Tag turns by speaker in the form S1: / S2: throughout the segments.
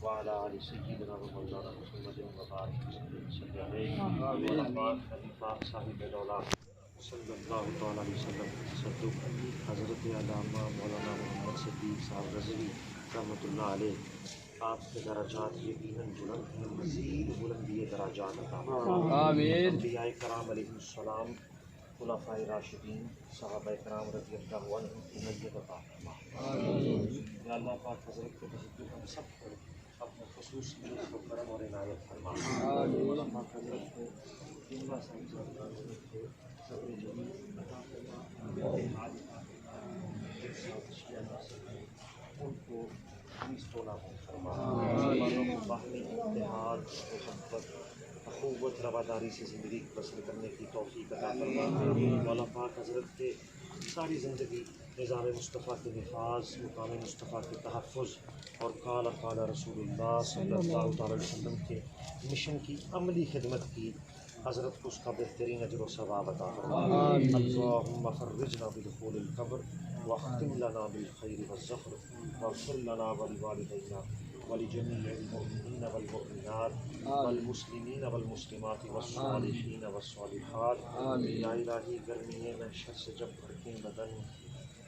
S1: وعلى آل سيدنا ومولانا محمد وبارك وسلم صاحب دولت صلی اللہ تعالیٰ علیہ وسلم تصدق حضرت علامہ مولانا محمد صدیق صاحب رضوی رحمۃ اللہ علیہ، آپ کے درجات یقیناً بلند ہیں، مزید بلندی درجات عطا فرمائے۔ آمین۔ انبیاء کرام علیہ السلام، خلفائے راشدین، صحابہ کرام رضی اللہ عنہم کی نجات عطا فرما۔ آمین۔ یا اللہ پاک حضرت کے تصدق ہم سب کو اپنے خصوصی لطف و کرم اور عنایت فرما۔ آمین۔ اللہ پاک حضرت کو جملہ صاحب کے صبر جمیل عطا فرما، ان کو تولا فرما، باہمی اتحاد، محبت، اخوت، رواداری سے زندگی بسر کرنے کی توفیق عطا فرما۔ مولا پاک حضرت کے ساری زندگی نظام مصطفیٰ کے نفاذ، مقام مصطفیٰ کے تحفظ اور قال قال رسول اللہ صلی اللہ تعالی وسلم کے مشن کی عملی خدمت کی حضرت کو اس کا بہترین اجر و ثواب عطا فرما۔ اللہم فرجنا بدخول القبر واختم لنا بالخیر والظفر واغفر لنا ولوالدینا ولجميع المؤمنين والمؤمنات والمسلمين والمسلمات والصالحين والصالحات۔ یا الہی گرمی محشر سے جب بھڑکیں بدن،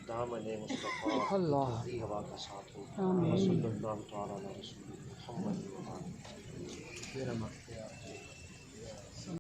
S1: دامن مصطفیٰ کی ہوا کا ساتھ ہو۔ صلی اللہ تعالیٰ علیہ رسول محمد۔